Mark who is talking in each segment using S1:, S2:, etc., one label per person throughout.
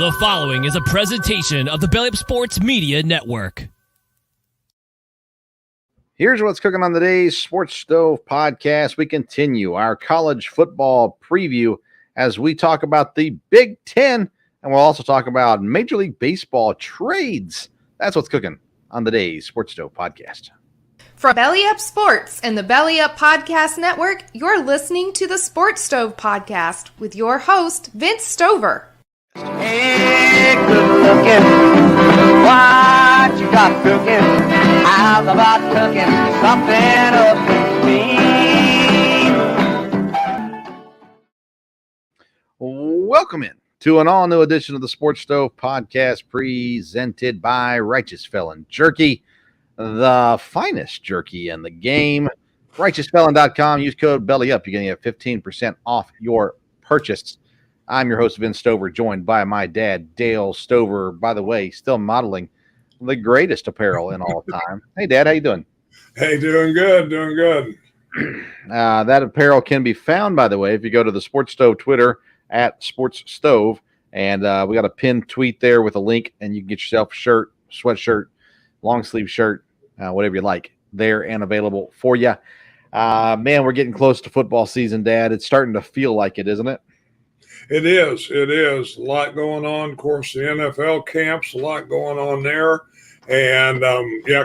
S1: The following is a presentation of the Belly Up Sports Media Network.
S2: Here's what's cooking on today's Sports Stove podcast. We continue our college football preview as we talk about the Big 10, and we'll also talk about Major League Baseball trades. That's what's cooking on today's Sports Stove podcast.
S3: From Belly Up Sports and the Belly Up Podcast Network, you're listening to the Sports Stove podcast with your host, Vince Stover.
S4: Hey, good looking, what you got cooking? How's about cooking something up with me?
S2: Welcome in to an all-new edition of the Sports Stove podcast presented by Righteous Felon Jerky, the finest jerky in the game. RighteousFelon.com. Use code BELLYUP. You're going to get 15% off your purchase. I'm your host, Vince Stover, joined by my dad, Dale Stover. By the way, still modeling the greatest apparel in all time. Hey, Dad, how you doing?
S5: Hey, doing good.
S2: That apparel can be found, by the way, if you go to the Sports Stove Twitter at Sports Stove, and we got a pinned tweet there with a link, and you can get yourself a shirt, sweatshirt, long sleeve shirt, whatever you like, there and available for you. Man, we're getting close to football season, Dad. It's starting to feel like it, isn't it?
S5: It is. A lot going on. Of course, the NFL camps, a lot going on there. And,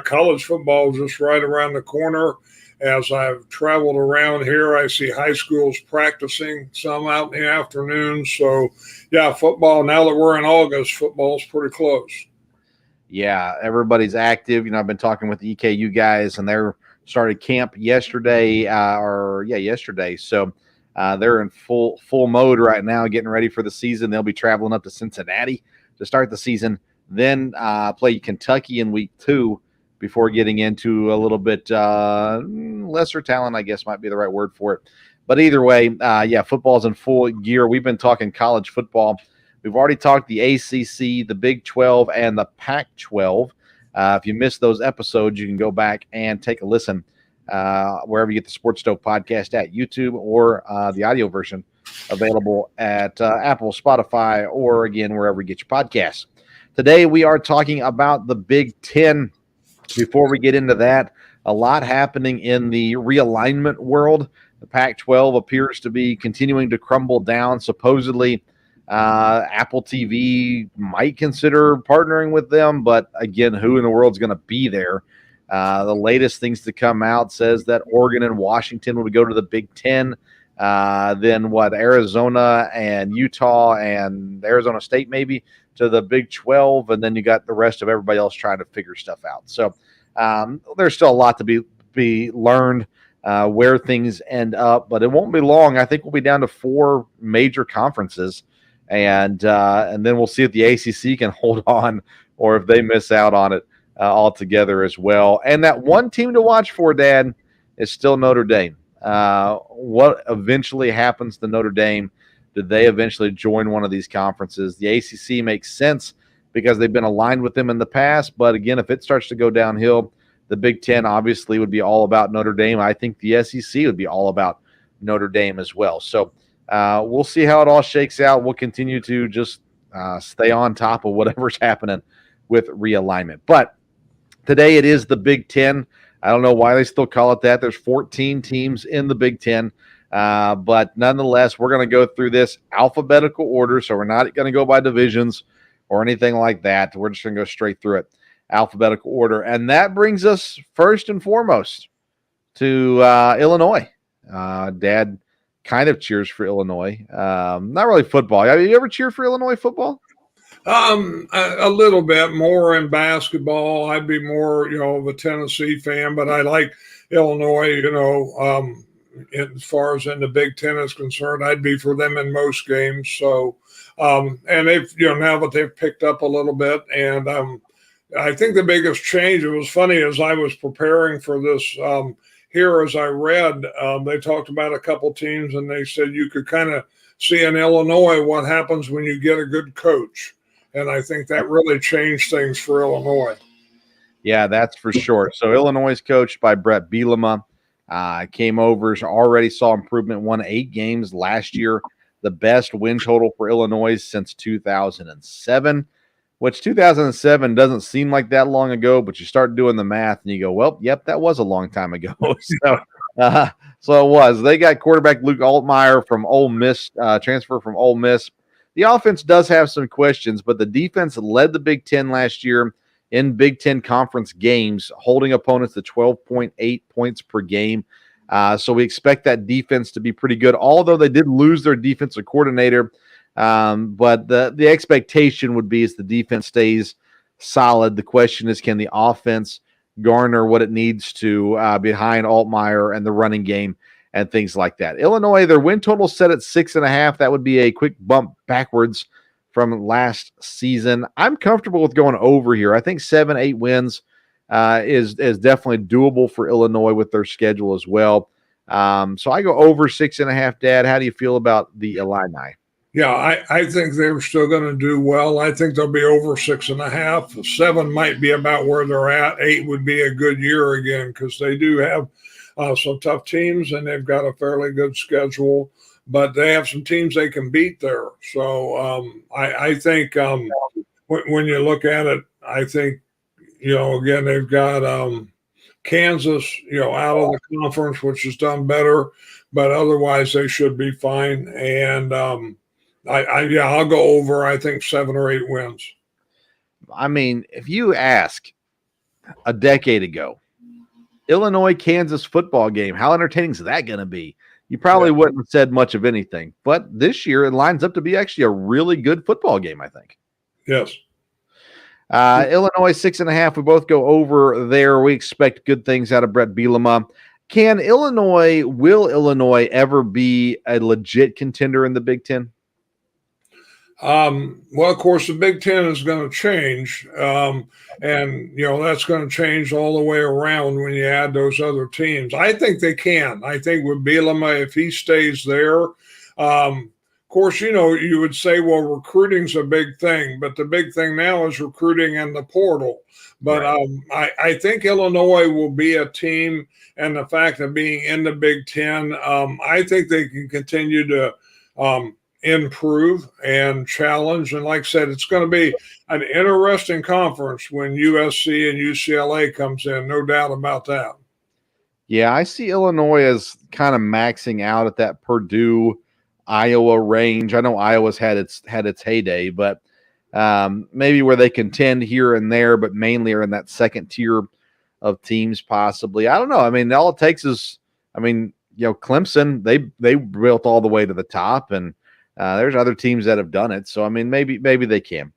S5: college football is just right around the corner. As I've traveled around here, I see high schools practicing, some out in the afternoon. So, football, now that we're in August, football's pretty close. Yeah,
S2: everybody's active. I've been talking with the EKU guys, and they're started camp yesterday. So they're in full mode right now, getting ready for the season. They'll be traveling up to Cincinnati to start the season, then play Kentucky in week 2 before getting into a little bit lesser talent, I guess might be the right word for it. But either way, football's in full gear. We've been talking college football. We've already talked the ACC, the Big 12, and the Pac-12. If you missed those episodes, you can go back and take a listen wherever you get the Sports Stove podcast at YouTube, or the audio version available at Apple, Spotify, or again, wherever you get your podcasts. Today, we are talking about the Big 10. Before we get into that, a lot happening in the realignment world. The Pac-12 appears to be continuing to crumble down. Supposedly, Apple TV might consider partnering with them, but again, who in the world is going to be there? The latest things to come out says that Oregon and Washington will go to the Big 10. Then Arizona and Utah and Arizona State maybe to the Big 12, and then you got the rest of everybody else trying to figure stuff out. So there's still a lot to be learned where things end up, but it won't be long. I think we'll be down to 4 major conferences, and then we'll see if the ACC can hold on or if they miss out on it altogether as well. And that one team to watch for, Dad, is still Notre Dame. What eventually happens to Notre Dame? Did they eventually join one of these conferences? The ACC makes sense because they've been aligned with them in the past. But again, if it starts to go downhill, the Big 10 obviously would be all about Notre Dame. I think the SEC would be all about Notre Dame as well. So we'll see how it all shakes out. We'll continue to just stay on top of whatever's happening with realignment. But today it is the Big 10. I don't know why they still call it that. There's 14 teams in the Big 10. But nonetheless, we're going to go through this alphabetical order. So we're not going to go by divisions or anything like that. We're just going to go straight through it, alphabetical order. And that brings us first and foremost to Illinois. Dad kind of cheers for Illinois. Not really football. Have you ever cheered for Illinois football?
S5: A little bit more in basketball. I'd be more, of a Tennessee fan, but I like Illinois, as far as in the Big 10 is concerned, I'd be for them in most games. So, and they've, now that they've picked up a little bit, and I think the biggest change, it was funny as I was preparing for this here, as I read, they talked about a couple teams, and they said you could kind of see in Illinois what happens when you get a good coach. And I think that really changed things for Illinois.
S2: Yeah, that's for sure. So Illinois is coached by Brett Bielema. Came over, already saw improvement, won 8 games last year the best win total for Illinois since 2007, which 2007 doesn't seem like that long ago, but you start doing the math and you go, well, yep, that was a long time ago. So it was. They got quarterback Luke Altmaier from Ole Miss, transfer from Ole Miss. The offense does have some questions, but the defense led the Big Ten last year in Big Ten conference games, holding opponents to 12.8 points per game. So we expect that defense to be pretty good, although they did lose their defensive coordinator. But the expectation would be is the defense stays solid. The question is, can the offense garner what it needs to behind Altmaier and the running game and things like that? Illinois, their win total set at 6.5. That would be a quick bump backwards from last season. I'm comfortable with going over here. I think 7-8 wins is definitely doable for Illinois with their schedule as well. So I go over 6.5. Dad, how do you feel about the Illini?
S5: Yeah, I think they're still going to do well. I think they'll be over 6.5. 7 might be about where they're at. 8 would be a good year again because they do have some tough teams and they've got a fairly good schedule, but they have some teams they can beat there. So I think when you look at it, I think, again, they've got Kansas, out of the conference, which has done better, but otherwise they should be fine. And I'll go over, I think 7 or 8 wins.
S2: I mean, if you ask a decade ago, Illinois Kansas football game, how entertaining is that going to be? You probably wouldn't have said much of anything. But this year it lines up to be actually a really good football game, I think.
S5: Yes.
S2: Illinois 6.5. We both go over there. We expect good things out of Brett Bielema. Will Illinois ever be a legit contender in the Big Ten?
S5: Well, of course, the Big Ten is going to change, and that's going to change all the way around when you add those other teams. I think they can. I think with Bielema, if he stays there, of course, you would say, well, recruiting's a big thing, but the big thing now is recruiting in the portal. But right. I think Illinois will be a team, and the fact of being in the Big Ten, I think they can continue to improve and challenge. And like I said, it's going to be an interesting conference when USC and UCLA comes in, no doubt about that.
S2: Yeah, I see Illinois as kind of maxing out at that Purdue, Iowa range. I know Iowa's had its heyday, but maybe where they contend here and there, but mainly are in that second tier of teams possibly. I don't know. I mean, all it takes is, Clemson, they built all the way to the top, and there's other teams that have done it. So, I mean, maybe they can.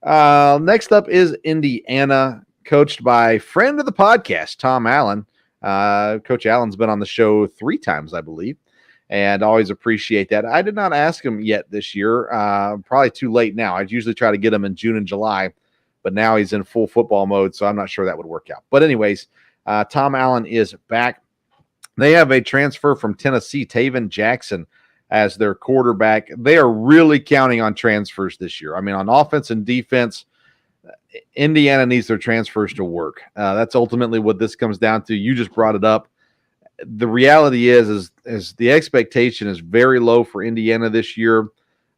S2: Next up is Indiana, coached by friend of the podcast, Tom Allen. Coach Allen's been on the show 3 times, I believe, and always appreciate that. I did not ask him yet this year. Probably too late now. I'd usually try to get him in June and July, but now he's in full football mode, so I'm not sure that would work out. But anyways, Tom Allen is back. They have a transfer from Tennessee, Taven Jackson, as their quarterback. They are really counting on transfers this year. I mean, on offense and defense, Indiana needs their transfers to work. That's ultimately what this comes down to. You just brought it up. The reality is the expectation is very low for Indiana this year.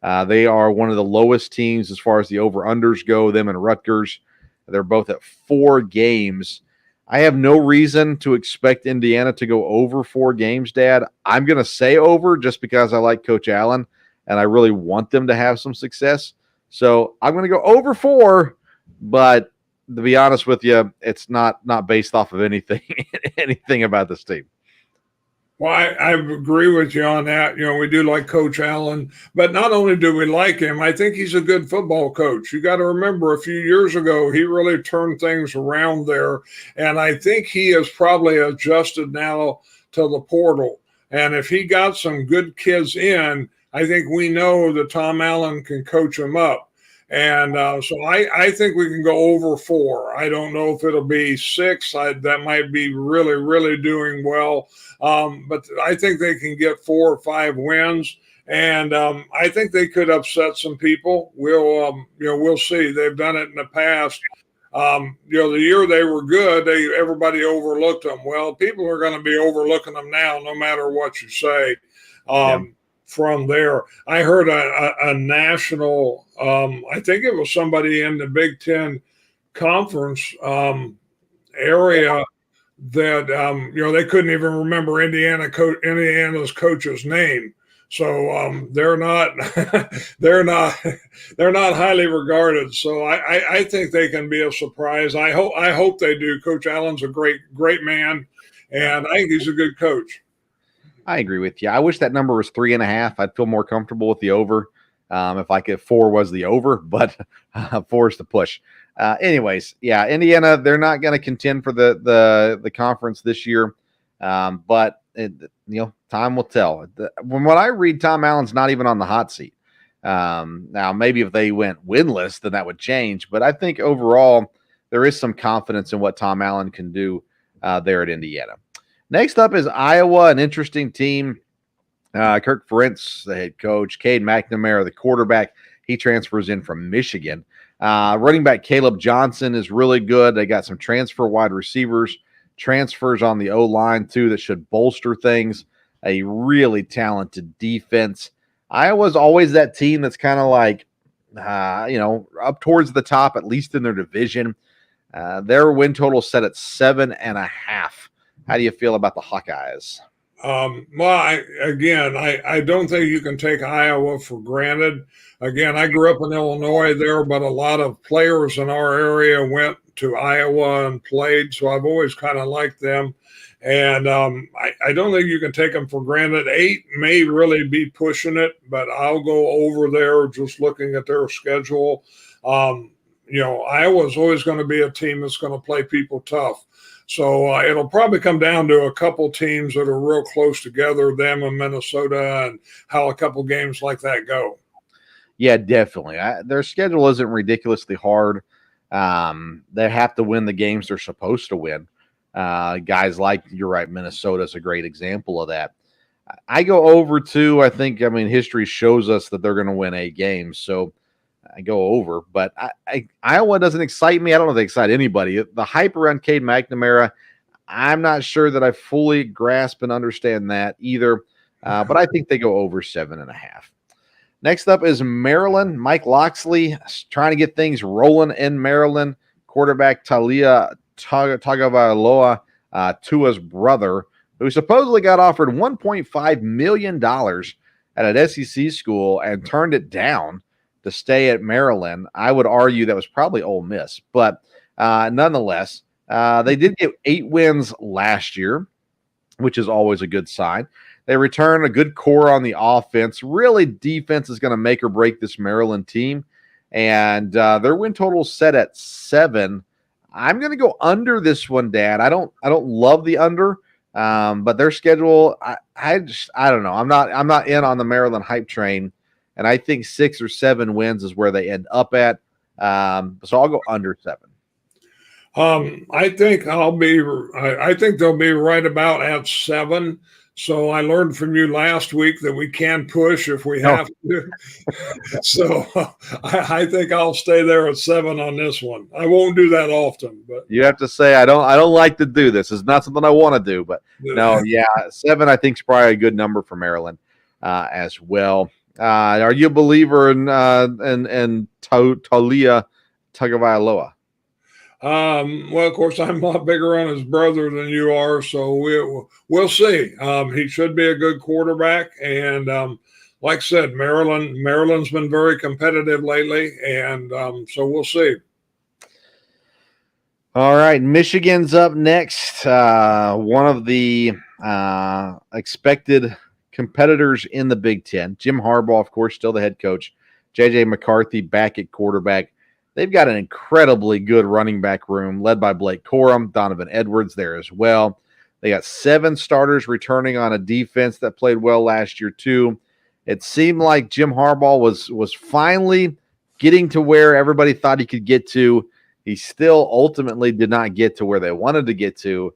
S2: They are one of the lowest teams as far as the over-unders go, them and Rutgers. They're both at 4 games. I have no reason to expect Indiana to go over 4 games, Dad. I'm going to say over just because I like Coach Allen and I really want them to have some success. So I'm going to go over 4, but to be honest with you, it's not based off of anything about this team.
S5: Well, I agree with you on that. We do like Coach Allen, but not only do we like him, I think he's a good football coach. You got to remember a few years ago, he really turned things around there. And I think he has probably adjusted now to the portal. And if he got some good kids in, I think we know that Tom Allen can coach them up. And so I think we can go over 4. I don't know if it'll be 6. That might be really, really doing well. But I think they can get 4 or 5 wins. And I think they could upset some people. We'll see. They've done it in the past. The year they were good, everybody overlooked them. Well, people are going to be overlooking them now, no matter what you say. from there. I heard a national, I think it was somebody in the Big 10 conference area that they couldn't even remember Indiana's coach's name. So they're not they're not highly regarded. So I think they can be a surprise. I hope they do. Coach Allen's a great man, and I think he's a good coach.
S2: I agree with you. I wish that number was 3.5. I'd feel more comfortable with the over. If 4 was the over, but 4 is the push. Anyways, yeah, Indiana, they're not going to contend for the conference this year, but time will tell. From what I read, Tom Allen's not even on the hot seat. Now, maybe if they went winless, then that would change. But I think overall, there is some confidence in what Tom Allen can do there at Indiana. Next up is Iowa, an interesting team. Kirk Ferentz, the head coach, Cade McNamara, the quarterback. He transfers in from Michigan. Running back Caleb Johnson is really good. They got some transfer wide receivers, transfers on the O-line too that should bolster things. A really talented defense. Iowa's always that team that's kind of like, up towards the top, at least in their division. Their win total set at 7.5. How do you feel about the Hawkeyes?
S5: I don't think you can take Iowa for granted. Again, I grew up in Illinois there, but a lot of players in our area went to Iowa and played, so I've always kind of liked them. And I don't think you can take them for granted. 8 may really be pushing it, but I'll go over there just looking at their schedule. Iowa's always going to be a team that's going to play people tough. So it'll probably come down to a couple teams that are real close together, them and Minnesota, and how a couple games like that go.
S2: Yeah, definitely. Their schedule isn't ridiculously hard. They have to win the games they're supposed to win. Guys like, you're right, Minnesota's a great example of that. I go over 2. History shows us that they're going to win 8 games. So I go over, but Iowa doesn't excite me. I don't know if they excite anybody. The hype around Cade McNamara, I'm not sure that I fully grasp and understand that either, but I think they go over 7.5. Next up is Maryland. Mike Loxley trying to get things rolling in Maryland. Quarterback Talia Tagovailoa, Tua's brother, who supposedly got offered $1.5 million at an SEC school and turned it down to stay at Maryland. I would argue that was probably Ole Miss, but nonetheless, they did get 8 wins last year, which is always a good sign. They return a good core on the offense. Really, defense is going to make or break this Maryland team, and their win total set at 7. I'm going to go under this one, Dad. I don't love the under, but their schedule, I don't know. I'm not in on the Maryland hype train. And I think 6 or 7 wins is where they end up at. So I'll go under 7.
S5: I think they'll be right about at 7. So I learned from you last week that we can push if we have to. So I think I'll stay there at 7 on this one. I won't do that often, but
S2: you have to say I don't like to do this. It's not something I want to do, but no, yeah, 7 I think is probably a good number for Maryland as well. Are you a believer in Talia Tagovailoa?
S5: Well, of course, I'm a lot bigger on his brother than you are, so we'll see. He should be a good quarterback, and like I said, Maryland's been very competitive lately, and so we'll see.
S2: All right, Michigan's up next. One of the expected competitors in the Big 10. Jim Harbaugh, of course, still the head coach. J.J. McCarthy back at quarterback. They've got an incredibly good running back room led by Blake Corum, Donovan Edwards there as well. They got 7 starters returning on a defense that played well last year too. It seemed like Jim Harbaugh was finally getting to where everybody thought he could get to. He still ultimately did not get to where they wanted to get to.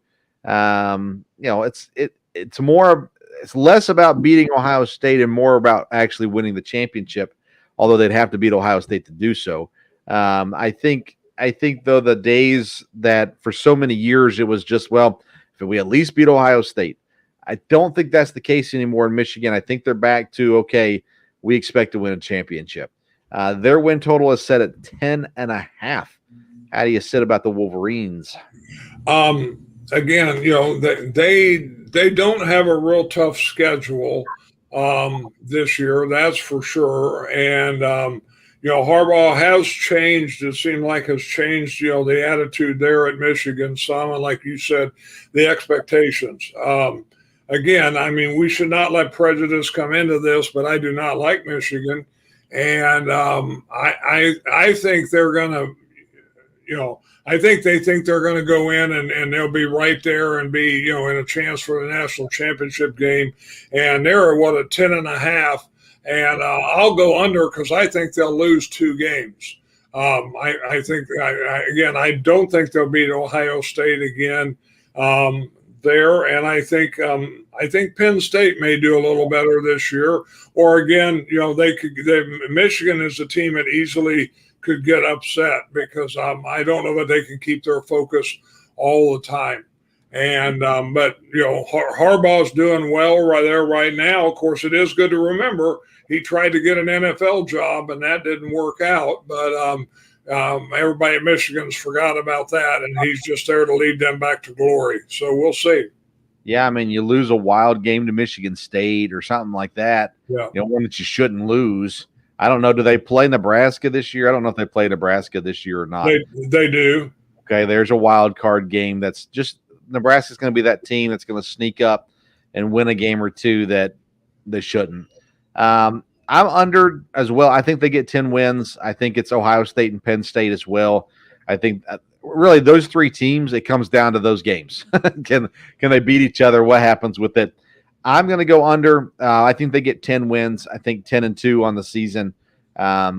S2: It's less about beating Ohio State and more about actually winning the championship, although they'd have to beat Ohio State to do so. I think though the days that for so many years it was just, well, if we at least beat Ohio State, I don't think that's the case anymore in Michigan. I think they're back to, okay, we expect to win a championship. Their win total is set at 10.5. How do you sit about the Wolverines?
S5: Again, they don't have a real tough schedule this year, that's for sure. And Harbaugh has changed. It seemed like has changed, the attitude there at Michigan some, and like you said, the expectations. Again, I mean, we should not let prejudice come into this, but I do not like Michigan, and I think they're going to, I think they think they're going to go in and they'll be right there and be, in a chance for the national championship game. And they're at 10.5. And I'll go under because I think they'll lose 2 games. I think, I don't think they'll beat Ohio State again there. And I think Penn State may do a little better this year. Or again, Michigan is a team that easily could get upset because I don't know that they can keep their focus all the time. And but Harbaugh's doing well right there right now. Of course, it is good to remember he tried to get an NFL job and that didn't work out. But everybody at Michigan's forgot about that, and he's just there to lead them back to glory. So we'll see.
S2: Yeah, I mean, you lose a wild game to Michigan State or something like that.
S5: Yeah,
S2: one that you shouldn't lose. I don't know. Do they play Nebraska this year? I don't know if they play Nebraska this year or not.
S5: They do.
S2: Okay, there's a wild card game. That's just Nebraska's going to be that team that's going to sneak up and win a game or two that they shouldn't. I'm under as well. I think they get 10 wins. I think it's Ohio State and Penn State as well. I think really those 3 teams, it comes down to those games. Can they beat each other? What happens with it? I'm going to go under. I think they get 10 wins. I think 10-2 on the season,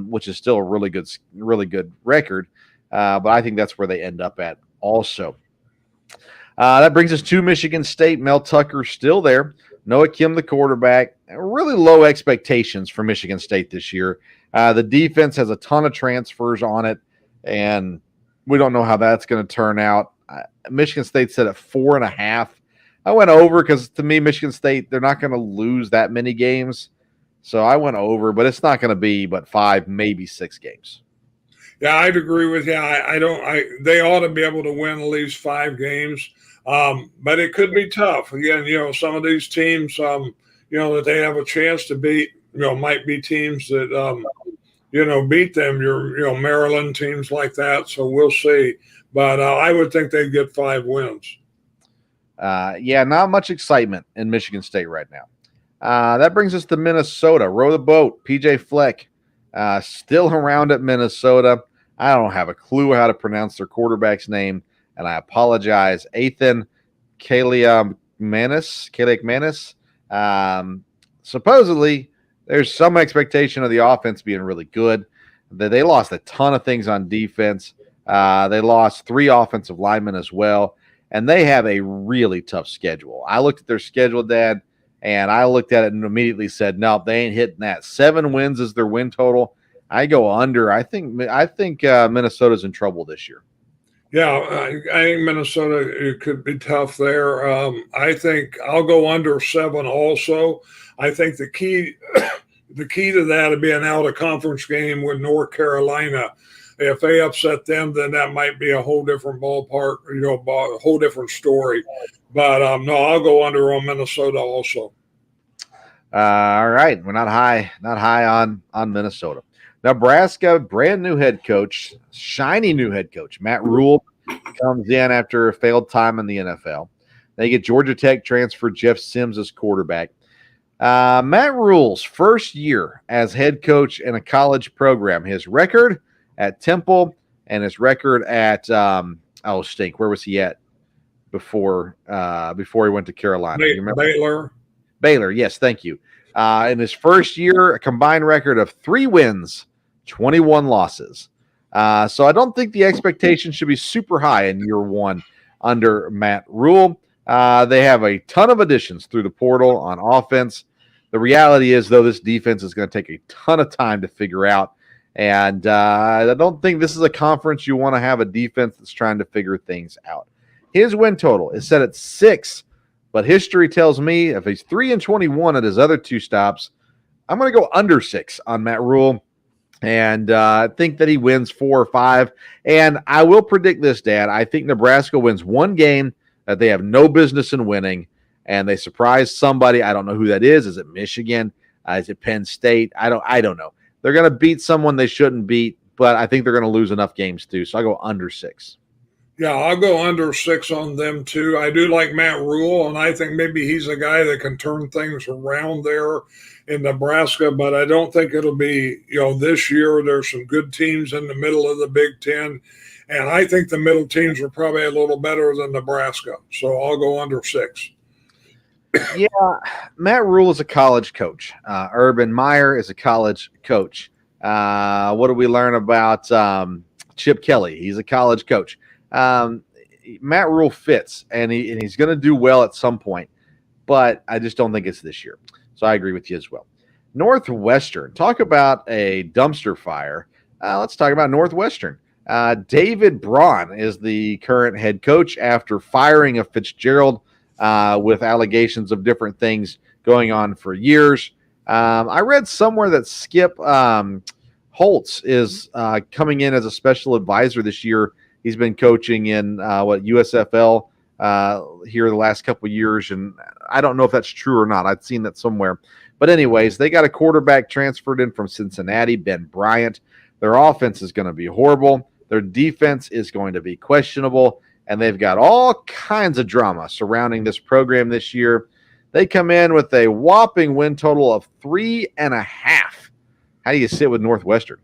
S2: which is still a really good record. But I think that's where they end up at also. That brings us to Michigan State. Mel Tucker still there. Noah Kim, the quarterback. Really low expectations for Michigan State this year. The defense has a ton of transfers on it, and we don't know how that's going to turn out. Michigan State set at 4.5. I went over because to me, Michigan State, they're not going to lose that many games. So I went over, but it's not going to be but 5, maybe 6 games.
S5: Yeah, I'd agree with you. They ought to be able to win at least 5 games. But it could be tough. Again, some of these teams, that they have a chance to beat, might be teams that, beat them, Maryland, teams like that. So we'll see. But I would think they'd get 5 wins.
S2: Not much excitement in Michigan State right now. That brings us to Minnesota. Row the boat. PJ Fleck still around at Minnesota. I don't have a clue how to pronounce their quarterback's name, and I apologize. Ethan Kaliakmanis. Supposedly, there's some expectation of the offense being really good. They lost a ton of things on defense. They lost 3 offensive linemen as well. And they have a really tough schedule. I looked at their schedule, Dad, and I looked at it and immediately said, no, they ain't hitting that. 7 wins is their win total. I go under. I think Minnesota's in trouble this year.
S5: Yeah, I think Minnesota, it could be tough there. I think I'll go under 7 also. I think the key to that would be an out-of-conference game with North Carolina. If they upset them, then that might be a whole different ballpark, a whole different story. But no, I'll go under on Minnesota also.
S2: All right, we're not high on Minnesota. Nebraska, brand new head coach, shiny new head coach, Matt Rule comes in after a failed time in the NFL. They get Georgia Tech transfer Jeff Sims as quarterback. Matt Rule's first year as head coach in a college program. His record at Temple and his record at where was he at before he went to Carolina? You remember? Baylor, yes, thank you. In his first year, a combined record of 3 wins, 21 losses. So I don't think the expectation should be super high in year 1 under Matt Rule. They have a ton of additions through the portal on offense. The reality is, though, this defense is going to take a ton of time to figure out. And I don't think this is a conference you want to have a defense that's trying to figure things out. His win total is set at 6 But history tells me if he's 3-21 at his other 2 stops, I'm going to go under 6 on Matt Rule. And I think that he wins 4 or 5. And I will predict this, Dad. I think Nebraska wins one game that they have no business in winning, and they surprise somebody. I don't know who that is. Is it Michigan? Is it Penn State? I don't know. They're going to beat someone they shouldn't beat, but I think they're going to lose enough games too. So I go under 6.
S5: Yeah, I'll go under 6 on them too. I do like Matt Rule, and I think maybe he's a guy that can turn things around there in Nebraska, but I don't think it'll be, this year. There's some good teams in the middle of the Big 10, and I think the middle teams are probably a little better than Nebraska. So I'll go under 6.
S2: Yeah, Matt Rule is a college coach. Urban Meyer is a college coach. What do we learn about Chip Kelly? He's a college coach. Matt Rule fits, and he's going to do well at some point, but I just don't think it's this year. So I agree with you as well. Northwestern, talk about a dumpster fire. Let's talk about Northwestern. David Braun is the current head coach after firing of Fitzgerald with allegations of different things going on for years. I read somewhere that Skip Holtz is coming in as a special advisor this year. He's been coaching in USFL here the last couple of years, and I don't know if that's true or not. I'd seen that somewhere. But anyways, they got a quarterback transferred in from Cincinnati, Ben Bryant. Their offense is going to be horrible. Their defense is going to be questionable, and they've got all kinds of drama surrounding this program this year. They come in with a whopping win total of 3.5. How do you sit with Northwestern?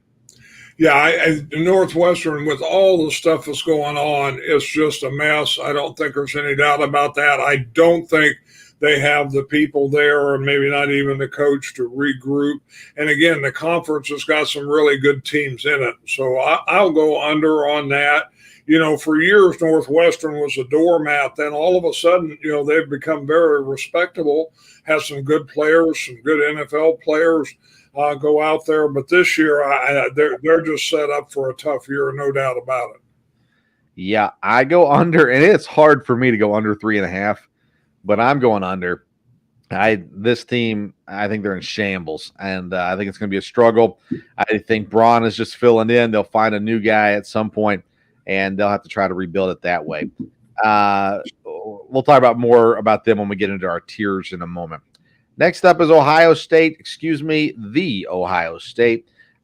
S5: Yeah, Northwestern, with all the stuff that's going on, it's just a mess. I don't think there's any doubt about that. I don't think they have the people there, or maybe not even the coach, to regroup. And again, the conference has got some really good teams in it. So I'll go under on that. For years, Northwestern was a doormat. Then all of a sudden, they've become very respectable, have some good players, some good NFL players. Go out there, but this year they're just set up for a tough year, no doubt about it.
S2: Yeah, I go under, and it's hard for me to go under 3.5, but I'm going under. This team, I think they're in shambles, and I think it's going to be a struggle. I think Braun is just filling in. They'll find a new guy at some point, and they'll have to try to rebuild it that way. We'll talk about more about them when we get into our tiers in a moment. Next up is the Ohio State.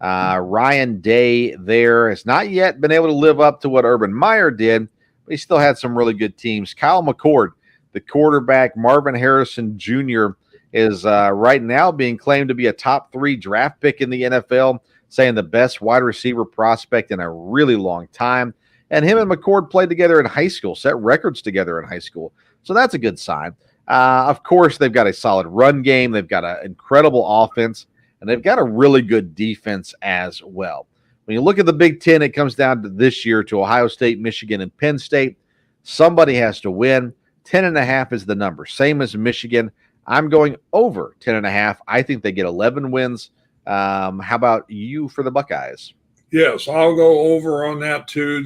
S2: Ryan Day there has not yet been able to live up to what Urban Meyer did, but he still had some really good teams. Kyle McCord, the quarterback, Marvin Harrison Jr. is right now being claimed to be a top 3 draft pick in the NFL, saying the best wide receiver prospect in a really long time. And him and McCord played together in high school, set records together in high school. So that's a good sign. Of course, they've got a solid run game. They've got an incredible offense, and they've got a really good defense as well. When you look at the Big 10, it comes down to this year to Ohio State, Michigan, and Penn State. Somebody has to win. 10.5 is the number, same as Michigan. I'm going over 10.5. I think they get 11 wins. How about you for the Buckeyes?
S5: Yes, I'll go over on that too.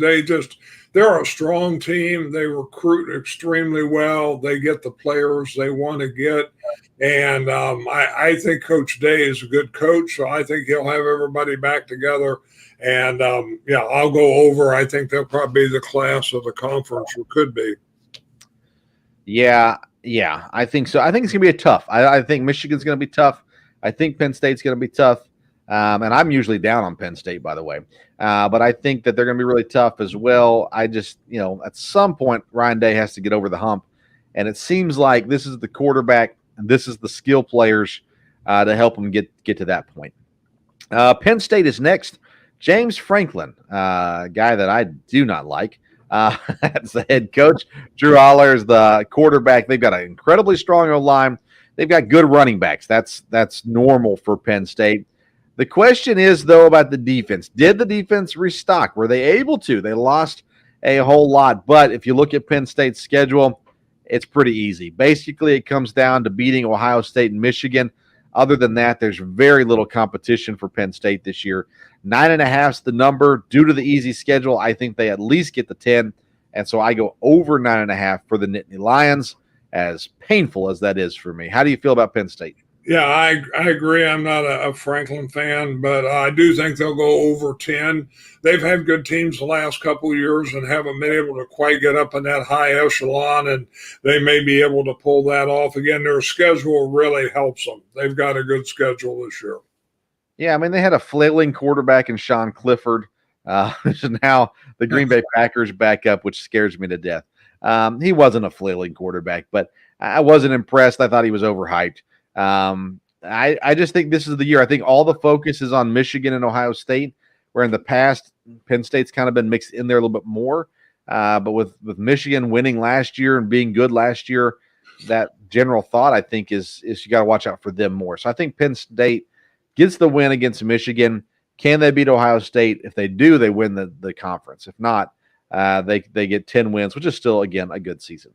S5: They're a strong team. They recruit extremely well. They get the players they want to get. And I think Coach Day is a good coach, so I think he'll have everybody back together. And, I'll go over. I think they'll probably be the class of the conference, or could be.
S2: Yeah, I think so. I think it's going to be tough. I think Michigan's going to be tough. I think Penn State's going to be tough. And I'm usually down on Penn State, by the way. But I think that they're going to be really tough as well. I just, at some point, Ryan Day has to get over the hump. And it seems like this is the quarterback, and this is the skill players to help him get to that point. Penn State is next. James Franklin, a guy that I do not like. As the head coach. Drew Aller is the quarterback. They've got an incredibly strong O-line. They've got good running backs. That's normal for Penn State. The question is, though, about the defense. Did the defense restock? Were they able to? They lost a whole lot. But if you look at Penn State's schedule, it's pretty easy. Basically, it comes down to beating Ohio State and Michigan. Other than that, there's very little competition for Penn State this year. 9.5 is the number. Due to the easy schedule, I think they at least get the 10. And so I go over 9.5 for the Nittany Lions. as painful as that is for me. How do you feel about Penn State?
S5: Yeah, I agree. I'm not a Franklin fan, but I do think they'll go over 10. They've had good teams the last couple of years and haven't been able to quite get up in that high echelon, and they may be able to pull that off. Again, their schedule really helps them. They've got a good schedule this year.
S2: Yeah, I mean, they had a flailing quarterback in Sean Clifford. Now the Green Bay Packers back up, which scares me to death. He wasn't a flailing quarterback, but I wasn't impressed. I thought he was overhyped. I just think this is the year. I think all the focus is on Michigan and Ohio State, where in the past Penn State's kind of been mixed in there a little bit more. But with Michigan winning last year and being good last year, that general thought I think is you got to watch out for them more. So I think Penn State gets the win against Michigan. Can they beat Ohio State? If they do, they win the conference. If not, they get 10 wins, which is still, again, a good season.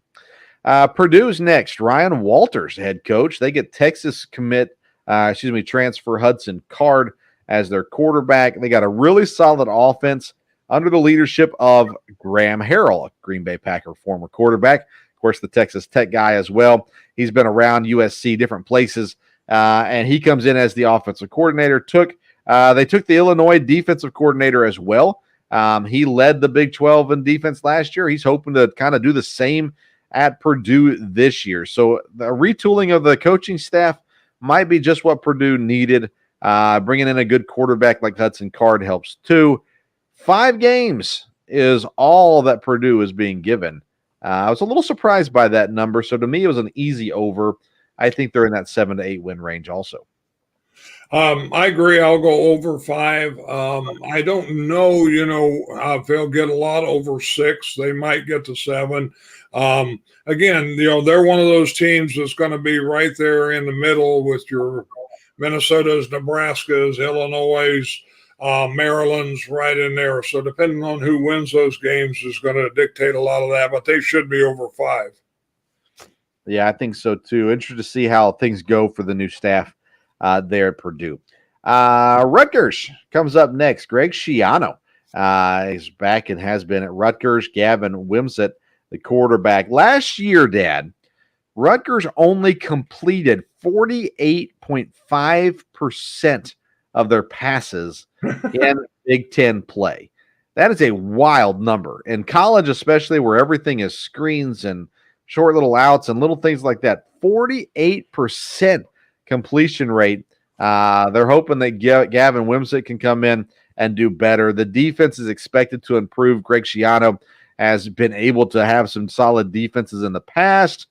S2: Purdue's next. Ryan Walters, head coach. They get Texas transfer Hudson Card as their quarterback. They got a really solid offense under the leadership of Graham Harrell, a Green Bay Packer former quarterback. Of course, the Texas Tech guy as well. He's been around USC, different places, and he comes in as the offensive coordinator. They took the Illinois defensive coordinator as well. He led the Big 12 in defense last year. He's hoping to kind of do the same at Purdue this year. So the retooling of the coaching staff might be just what Purdue needed. Bringing in a good quarterback like Hudson Card helps too. 5 games is all that Purdue is being given. I was a little surprised by that number. So to me, it was an easy over. I think they're in that 7 to 8 win range also.
S5: I agree. I'll go over 5. I don't know, if they'll get a lot over 6. They might get to 7. Again, they're one of those teams that's going to be right there in the middle with your Minnesotas, Nebraskas, Illinois, Maryland's right in there. So depending on who wins those games is going to dictate a lot of that, but they should be over 5.
S2: Yeah, I think so too. Interested to see how things go for the new staff there at Purdue. Rutgers comes up next. Greg Schiano is back and has been at Rutgers. Gavin Wimsatt, the quarterback. Last year, Dad, Rutgers only completed 48.5% of their passes in Big 10 play. That is a wild number. In college, especially where everything is screens and short little outs and little things like that, 48% completion rate. They're hoping that Gavin Wimsatt can come in and do better. The defense is expected to improve. Greg Schiano has been able to have some solid defenses in the past.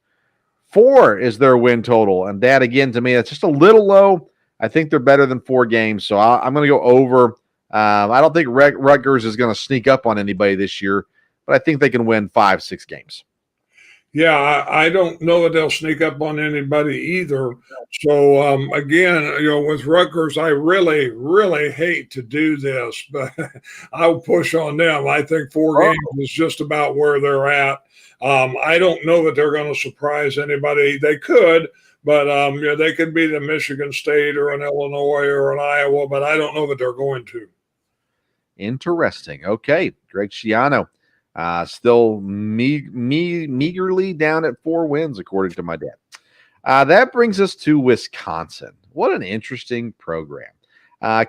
S2: 4 is their win total. And that, again, to me, that's just a little low. I think they're better than 4 games. So I'm going to go over. I don't think Rutgers is going to sneak up on anybody this year, but I think they can win 5-6 games.
S5: Yeah, I don't know that they'll sneak up on anybody either. So, again, with Rutgers, I really, really hate to do this, but I'll push on them. I think 4 games is just about where they're at. I don't know that they're going to surprise anybody. They could, but they could beat a Michigan State or an Illinois or an Iowa, but I don't know that they're going to.
S2: Interesting. Okay, Greg Schiano. Still meagerly down at 4 wins, according to my dad. That brings us to Wisconsin. What an interesting program.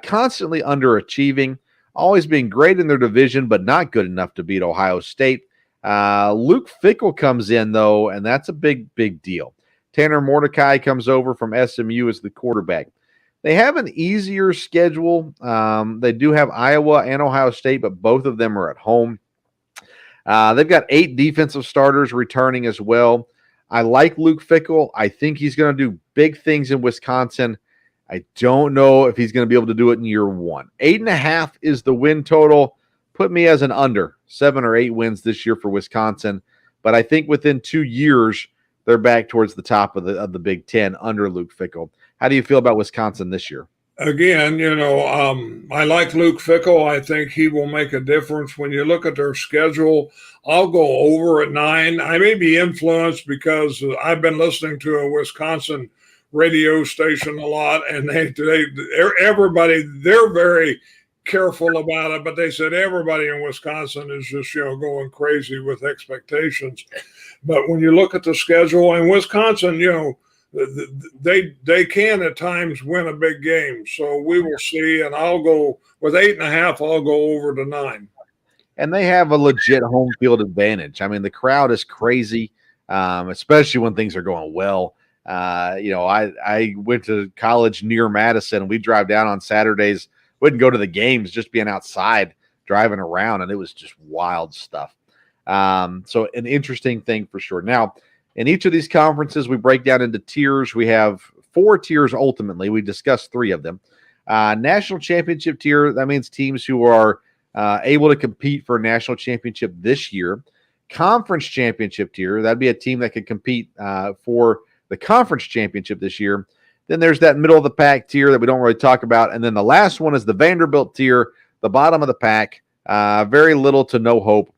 S2: Constantly underachieving, always being great in their division, but not good enough to beat Ohio State. Luke Fickell comes in, though, and that's a big, big deal. Tanner Mordecai comes over from SMU as the quarterback. They have an easier schedule. They do have Iowa and Ohio State, but both of them are at home. They've got 8 defensive starters returning as well. I like Luke Fickell. I think he's going to do big things in Wisconsin. I don't know if he's going to be able to do it in year 1. 8.5 is the win total. Put me as an under. 7 or 8 wins this year for Wisconsin. But I think within 2 years, they're back towards the top of the Big 10 under Luke Fickell. How do you feel about Wisconsin this year?
S5: Again, I like Luke Fickell. I think he will make a difference. When you look at their schedule, I'll go over at 9. I may be influenced because I've been listening to a Wisconsin radio station a lot, and they're very careful about it, but they said everybody in Wisconsin is just, going crazy with expectations. But when you look at the schedule in Wisconsin, they can at times win a big game. So we will see, and I'll go with 8.5. I'll go over to 9.
S2: And they have a legit home field advantage. I mean, the crowd is crazy, especially when things are going well. I went to college near Madison, and we drive down on Saturdays. Wouldn't go to the games, just being outside driving around, and it was just wild stuff. So an interesting thing for sure. Now, in each of these conferences, we break down into tiers. We have 4 tiers ultimately. We discussed 3 of them. National championship tier, that means teams who are able to compete for a national championship this year. Conference championship tier, that'd be a team that could compete for the conference championship this year. Then there's that middle of the pack tier that we don't really talk about. And then the last one is the Vanderbilt tier, the bottom of the pack. Very little to no hope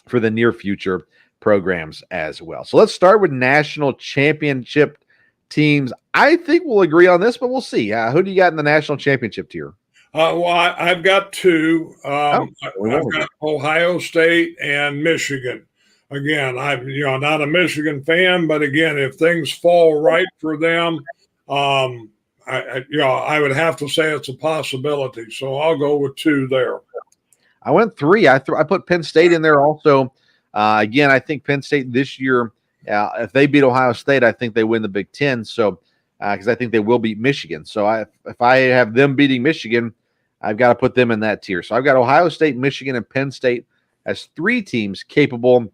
S2: for the near future programs as well. So let's start with national championship teams. I think we'll agree on this, but we'll see. Who do you got in the national championship tier?
S5: I've got 2. I've got Ohio State and Michigan. Again, I'm not a Michigan fan, but again, if things fall right for them, I would have to say it's a possibility. So I'll go with 2 there.
S2: I went 3. I put Penn State in there also. Again, I think Penn State this year, if they beat Ohio State, I think they win the Big 10. So, because I think they will beat Michigan. So if I have them beating Michigan, I've got to put them in that tier. So I've got Ohio State, Michigan, and Penn State as 3 teams capable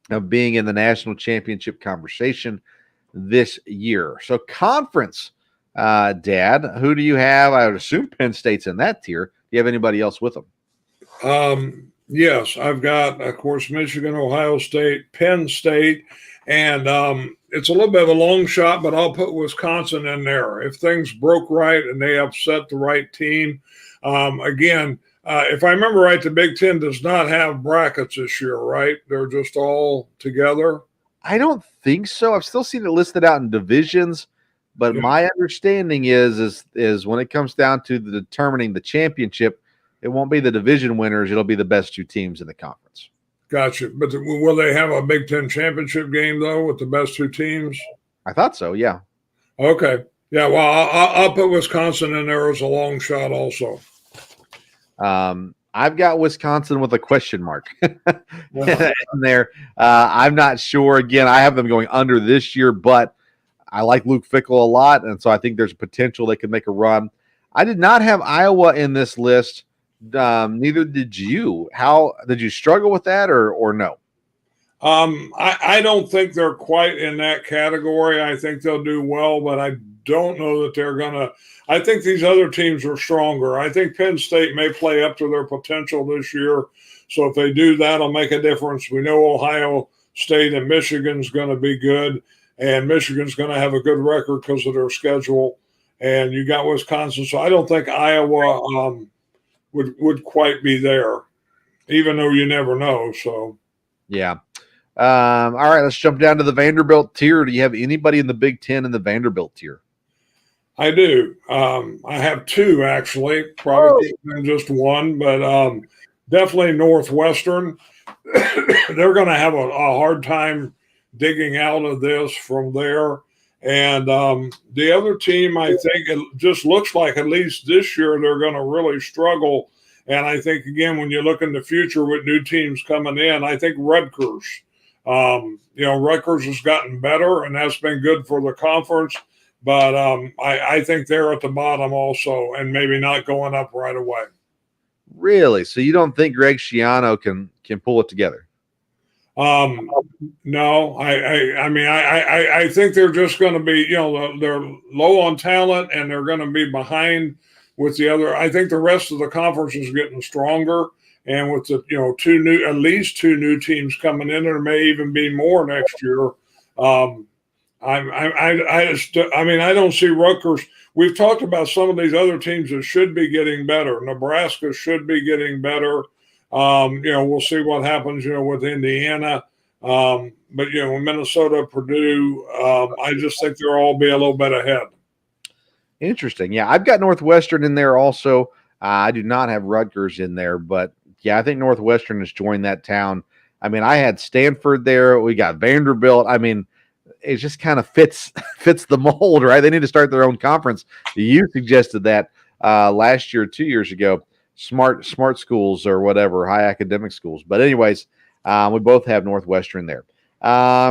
S2: of being in the national championship conversation this year. So conference, Dad, who do you have? I would assume Penn State's in that tier. Do you have anybody else with them?
S5: Yes, I've got, of course, Michigan, Ohio State, Penn State, and it's a little bit of a long shot, but I'll put Wisconsin in there. If things broke right and they upset the right team, again, if I remember right, the Big 10 does not have brackets this year, right? They're just all together.
S2: I don't think so. I've still seen it listed out in divisions, but my understanding is when it comes down to determining the championship, it won't be the division winners. It'll be the best 2 teams in the conference.
S5: Gotcha. But will they have a Big 10 championship game, though, with the best 2 teams?
S2: I thought so, yeah.
S5: Okay. Yeah, well, I'll put Wisconsin in there as a long shot also.
S2: I've got Wisconsin with a question mark in there. I'm not sure. Again, I have them going under this year, but I like Luke Fickell a lot, and so I think there's potential they could make a run. I did not have Iowa in this list. Neither did you. How did you struggle with that, or no?
S5: I don't think they're quite in that category. I think they'll do well, but I don't know that they're gonna. I think these other teams are stronger. I think Penn State may play up to their potential this year. So if they do, that'll make a difference. We know Ohio State and Michigan's going to be good, and Michigan's going to have a good record because of their schedule. And you got Wisconsin. So I don't think Iowa would quite be there, even though you never know. So,
S2: yeah. All right, let's jump down to the Vanderbilt tier. Do you have anybody in the Big 10 in the Vanderbilt tier?
S5: I do. I have 2, actually, probably just 1, but definitely Northwestern. They're going to have a hard time digging out of this from there. And the other team, I think it just looks like at least this year they're going to really struggle. And I think, again, when you look in the future with new teams coming in, I think Rutgers. Rutgers has gotten better, and that's been good for the conference. But I think they're at the bottom also, and maybe not going up right away.
S2: Really? So you don't think Greg Schiano can pull it together?
S5: No. I think they're just going to be, they're low on talent, and they're going to be behind with the other. I think the rest of the conference is getting stronger, and with the at least two new teams coming in, there may even be more next year. I don't see Rutgers. We've talked about some of these other teams that should be getting better. Nebraska should be getting better. We'll see what happens, with Indiana. But Minnesota, Purdue, I just think they'll all be a little bit ahead.
S2: Interesting. Yeah, I've got Northwestern in there also. I do not have Rutgers in there, but yeah, I think Northwestern has joined that town. I mean, I had Stanford there. We got Vanderbilt. I mean, it just kind of fits the mold, right? They need to start their own conference. You suggested that last year, 2 years ago. Smart schools or whatever, high academic schools. But anyways, we both have Northwestern there.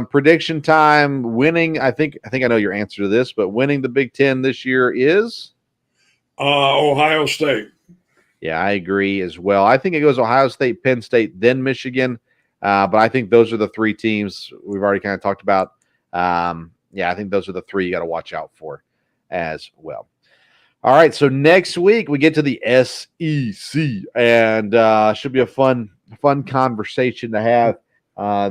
S2: Prediction time. Winning. I think I know your answer to this, but winning the Big Ten this year is
S5: Ohio State.
S2: Yeah, I agree as well. I think it goes Ohio State, Penn State, then Michigan. But I think those are the three teams we've already kind of talked about. I think those are the three you got to watch out for as well. All right, so next week we get to the SEC, and should be a fun conversation to have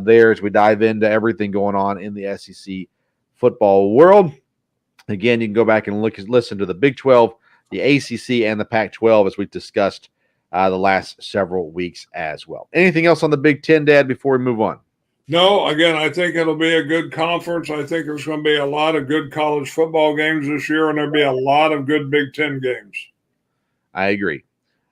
S2: there as we dive into everything going on in the SEC football world. Again, you can go back and listen to the Big 12, the ACC, and the Pac-12 as we've discussed the last several weeks as well. Anything else on the Big 10, Dad, before we move on?
S5: No, again, I think it'll be a good conference. I think there's going to be a lot of good college football games this year, and there'll be a lot of good Big Ten games.
S2: I agree.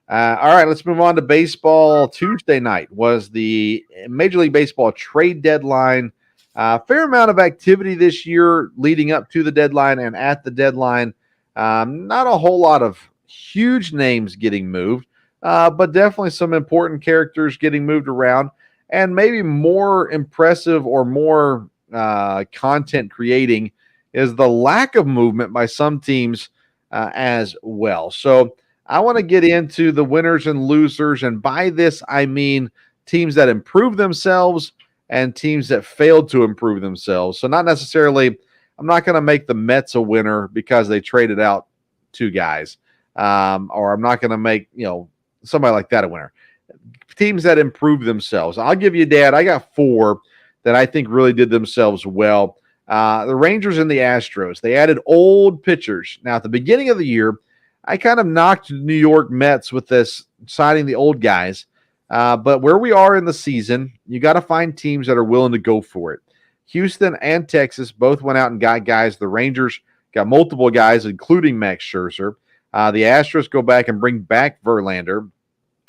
S2: All right, let's move on to baseball. Tuesday night was the Major League Baseball trade deadline. Fair amount of activity this year leading up to the deadline and at the deadline. Not a whole lot of huge names getting moved, but definitely some important characters getting moved around. And maybe more impressive or more content creating is the lack of movement by some teams as well. So I want to get into the winners and losers. And by this, I mean teams that improved themselves and teams that failed to improve themselves. So not necessarily, I'm not going to make the Mets a winner because they traded out two guys. Or I'm not going to make, somebody like that a winner. Teams that improve themselves. I'll give you, Dad, I got four that I think really did themselves well. The Rangers and the Astros. They added old pitchers. Now, at the beginning of the year, I kind of knocked New York Mets with this signing the old guys. But where we are in the season, you got to find teams that are willing to go for it. Houston and Texas both went out and got guys. The Rangers got multiple guys, including Max Scherzer. The Astros go back and bring back Verlander.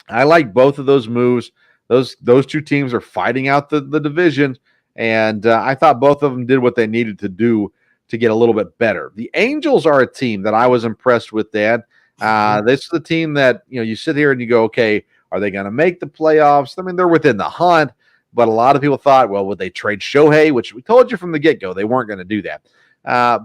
S2: I like both of those moves. Those two teams are fighting out the division, and I thought both of them did what they needed to do to get a little bit better. The Angels are a team that I was impressed with, Dad. This is the team that, you sit here and you go, okay, are they going to make the playoffs? I mean, they're within the hunt, but a lot of people thought, well, would they trade Shohei, which we told you from the get-go they weren't going to do that.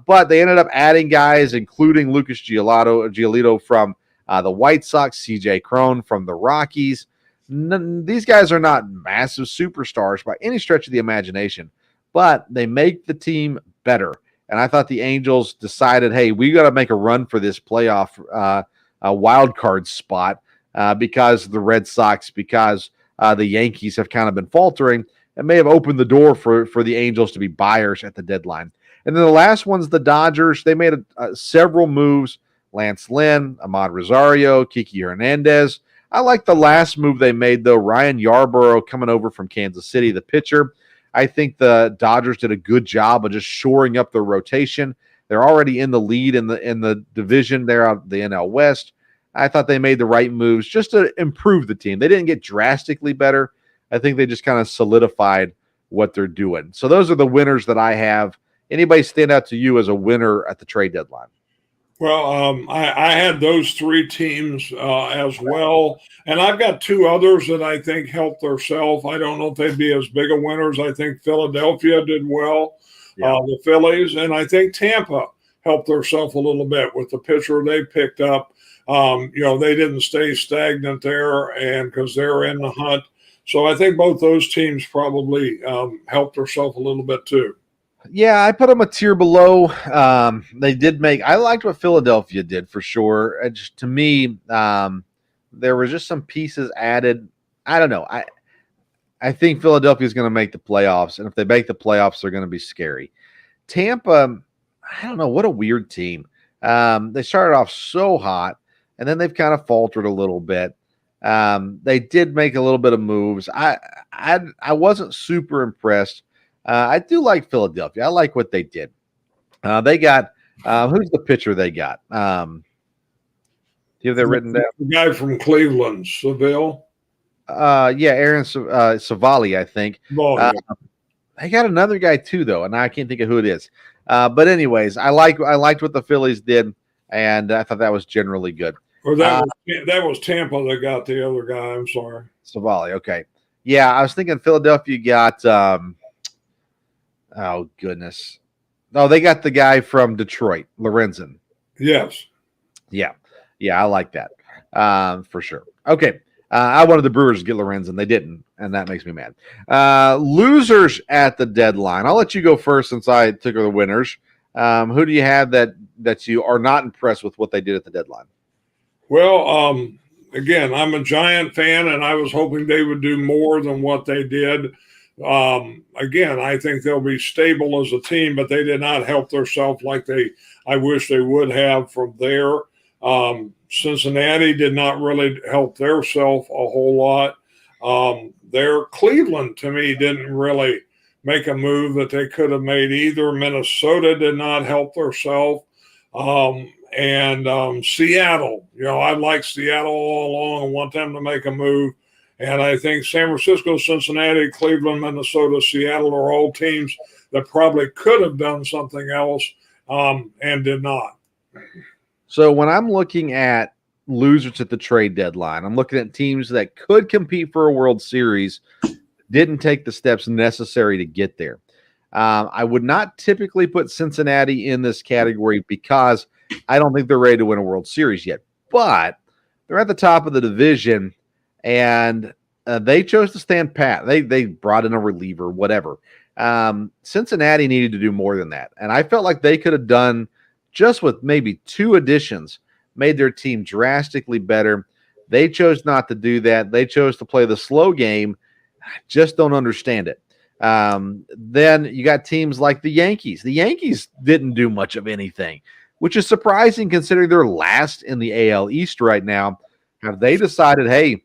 S2: But they ended up adding guys, including Lucas Giolito from the White Sox, C.J. Cron from the Rockies. These guys are not massive superstars by any stretch of the imagination, but they make the team better. And I thought the Angels decided, hey, we got to make a run for this playoff wild card spot because the Red Sox, because the Yankees have kind of been faltering and may have opened the door for the Angels to be buyers at the deadline. And then the last one's the Dodgers. They made several moves. Lance Lynn, Ahmad Rosario, Kiki Hernandez. I like the last move they made, though. Ryan Yarbrough coming over from Kansas City, the pitcher. I think the Dodgers did a good job of just shoring up their rotation. They're already in the lead in the division there out the NL West. I thought they made the right moves just to improve the team. They didn't get drastically better. I think they just kind of solidified what they're doing. So those are the winners that I have. Anybody stand out to you as a winner at the trade deadline?
S5: Well, I had those three teams as well, and I've got two others that I think helped themselves. I don't know if they'd be as big a winners. I think Philadelphia did well, the Phillies, and I think Tampa helped themselves a little bit with the pitcher they picked up. They didn't stay stagnant there, and because they're in the hunt. So I think both those teams probably helped themselves a little bit too.
S2: Yeah, I put them a tier below. They did I liked what Philadelphia did for sure. To me, there were just some pieces added. I don't know. I think Philadelphia is going to make the playoffs, and if they make the playoffs, they're going to be scary. Tampa, I don't know. What a weird team. They started off so hot, and then they've kind of faltered a little bit. They did make a little bit of moves. I wasn't super impressed. I do like Philadelphia. I like what they did. They got who's the pitcher they got? you have that written down?
S5: The guy from Cleveland, Seville.
S2: Yeah, Aaron Savali, I think.
S5: Oh,
S2: I got another guy too, though, and I can't think of who it is. But anyways, I liked what the Phillies did, and I thought that was generally good.
S5: Or that was Tampa that got the other guy. I'm sorry,
S2: Savali. Okay, yeah, I was thinking Philadelphia got. Oh goodness, no, they got the guy from Detroit, Lorenzen.
S5: yes.
S2: Yeah, I like that for sure. Okay. I wanted the Brewers to get Lorenzen. They didn't, and that makes me mad. Losers at the deadline. I'll let you go first since I took the winners. Who do you have that you are not impressed with what they did at the deadline?
S5: Well, again, I'm a Giant fan, and I was hoping they would do more than what they did. Again, I think they'll be stable as a team, but they did not help themselves like I wish they would have from there. Cincinnati did not really help theirself a whole lot. Their Cleveland, to me, didn't really make a move that they could have made either. Minnesota did not help theirself. And Seattle, I like Seattle all along and want them to make a move. And I think San Francisco, Cincinnati, Cleveland, Minnesota, Seattle are all teams that probably could have done something else and did not.
S2: So when I'm looking at losers at the trade deadline, I'm looking at teams that could compete for a World Series, didn't take the steps necessary to get there. I would not typically put Cincinnati in this category because I don't think they're ready to win a World Series yet. But they're at the top of the division, and they chose to stand pat. They brought in a reliever, whatever. Cincinnati needed to do more than that, and I felt like they could have done just with maybe 2 additions, made their team drastically better. They chose not to do that. They chose to play the slow game. I just don't understand it. Then you got teams like the Yankees. The Yankees didn't do much of anything, which is surprising considering they're last in the AL East right now. Have they decided, hey,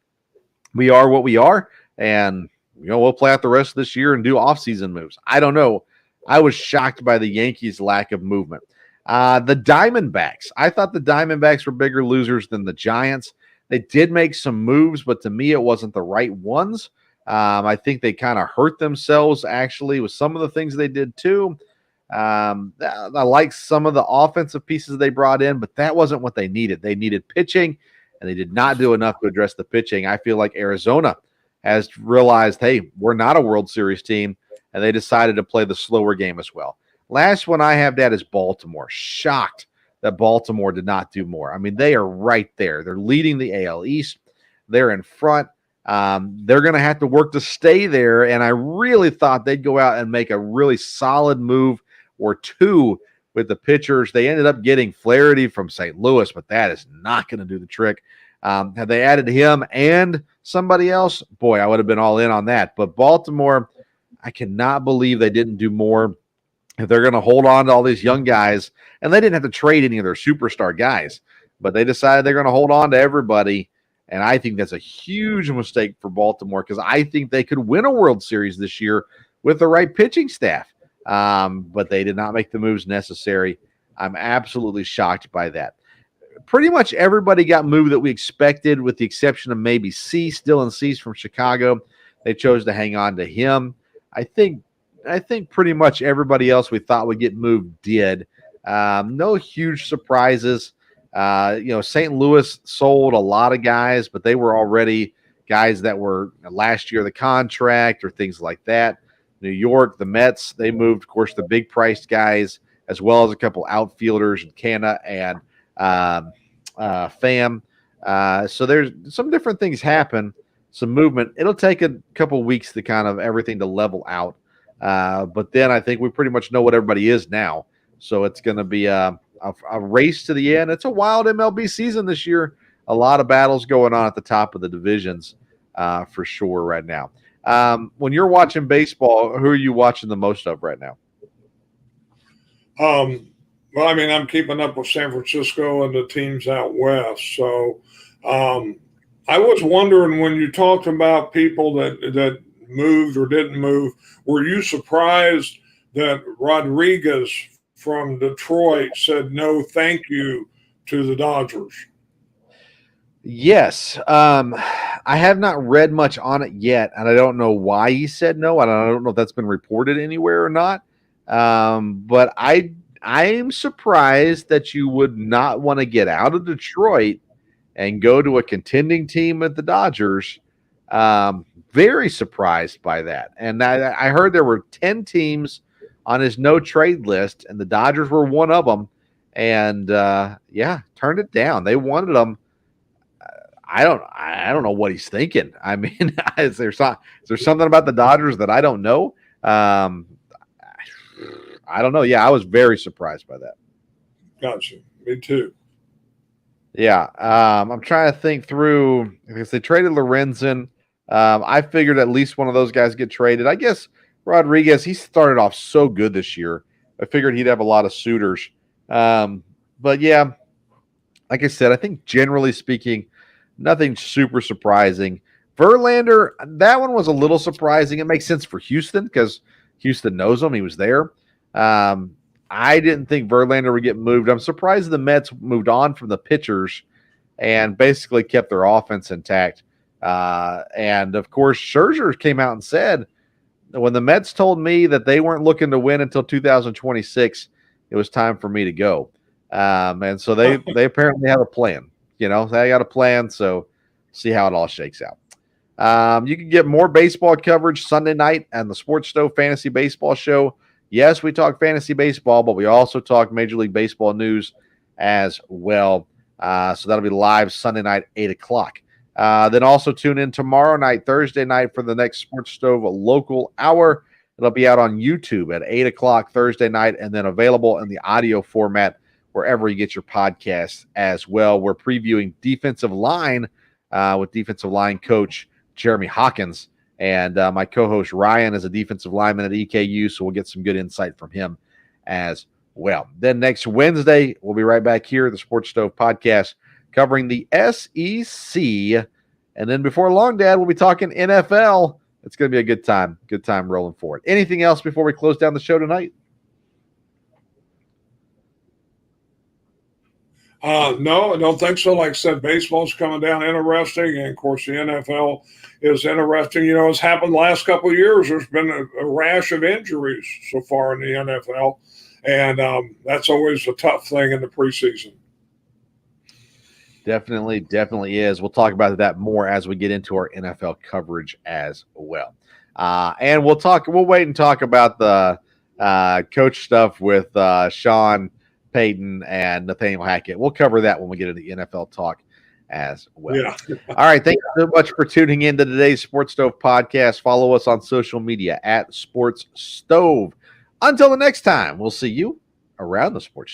S2: we are what we are, and we'll play out the rest of this year and do offseason moves? I don't know. I was shocked by the Yankees' lack of movement. The Diamondbacks. I thought the Diamondbacks were bigger losers than the Giants. They did make some moves, but to me, it wasn't the right ones. I think they kind of hurt themselves, actually, with some of the things they did, too. I like some of the offensive pieces they brought in, but that wasn't what they needed. They needed pitching, and they did not do enough to address the pitching. I feel like Arizona has realized, hey, we're not a World Series team, and they decided to play the slower game as well. Last one I have that is Baltimore. Shocked that Baltimore did not do more. I mean, they are right there. They're leading the AL East. They're in front. They're going to have to work to stay there, and I really thought they'd go out and make a really solid move or 2 with the pitchers. They ended up getting Flaherty from St. Louis, but that is not going to do the trick. Had they added him and somebody else, boy, I would have been all in on that. But Baltimore, I cannot believe they didn't do more. If they're going to hold on to all these young guys, and they didn't have to trade any of their superstar guys, but they decided they're going to hold on to everybody, and I think that's a huge mistake for Baltimore because I think they could win a World Series this year with the right pitching staff, but they did not make the moves necessary. I'm absolutely shocked by that. Pretty much everybody got moved that we expected with the exception of maybe Cease, Dylan Cease from Chicago. They chose to hang on to him. I think pretty much everybody else we thought would get moved did. No huge surprises. St. Louis sold a lot of guys, but they were already guys that were last year the contract or things like that. New York, the Mets, they moved, of course, the big priced guys, as well as a couple outfielders, Canna and Pham. So there's some different things happen, some movement. It'll take a couple weeks to kind of everything to level out. But then I think we pretty much know what everybody is now. So it's going to be a race to the end. It's a wild MLB season this year. A lot of battles going on at the top of the divisions for sure right now. When you're watching baseball, who are you watching the most of right now?
S5: Well, I mean, I'm keeping up with San Francisco and the teams out west. So I was wondering when you talked about people that moved or didn't move, were you surprised that Rodriguez from Detroit said no thank you to the Dodgers?
S2: Yes. I have not read much on it yet, and I don't know why he said no. I don't know if that's been reported anywhere or not. But I am surprised that you would not want to get out of Detroit and go to a contending team at the Dodgers. Very surprised by that. And I heard there were 10 teams on his no trade list, and the Dodgers were one of them. And turned it down. They wanted him. I don't know what he's thinking. I mean, is there something about the Dodgers that I don't know? I don't know. Yeah, I was very surprised by that.
S5: Gotcha. Me too.
S2: Yeah, I'm trying to think through because they traded Lorenzen. I figured at least one of those guys get traded. I guess Rodriguez, he started off so good this year. I figured he'd have a lot of suitors. But yeah, like I said, I think generally speaking, nothing super surprising. Verlander, that one was a little surprising. It makes sense for Houston because Houston knows him. He was there. I didn't think Verlander would get moved. I'm surprised the Mets moved on from the pitchers and basically kept their offense intact. And, of course, Scherzer came out and said, when the Mets told me that they weren't looking to win until 2026, it was time for me to go. And so they apparently have a plan. You know, they got a plan, so see how it all shakes out. You can get more baseball coverage Sunday night on the Sports Stove Fantasy Baseball Show. Yes, we talk fantasy baseball, but we also talk Major League Baseball news as well. So that'll be live Sunday night, 8 o'clock. Then also tune in tomorrow night, Thursday night, for the next Sports Stove local hour. It'll be out on YouTube at 8 o'clock Thursday night and then available in the audio format wherever you get your podcasts as well. We're previewing defensive line with defensive line coach Jeremy Hawkins. And my co-host Ryan is a defensive lineman at EKU, so we'll get some good insight from him as well. Then next Wednesday, we'll be right back here at the Sports Stove Podcast covering the SEC. And then before long, Dad, we'll be talking NFL. It's going to be a good time rolling forward. Anything else before we close down the show tonight?
S5: No, I don't think so. Like I said, baseball's coming down interesting. And, of course, the NFL is interesting. You know, it's happened the last couple of years. There's been a rash of injuries so far in the NFL. And that's always a tough thing in the preseason.
S2: Definitely is. We'll talk about that more as we get into our NFL coverage as well. And we'll wait and talk about the coach stuff with Sean Payton and Nathaniel Hackett. We'll cover that when we get into the NFL talk as well.
S5: Yeah.
S2: All right. Thank you so much for tuning in to today's Sports Stove podcast. Follow us on social media at Sports Stove. Until the next time, we'll see you around the Sports Stove.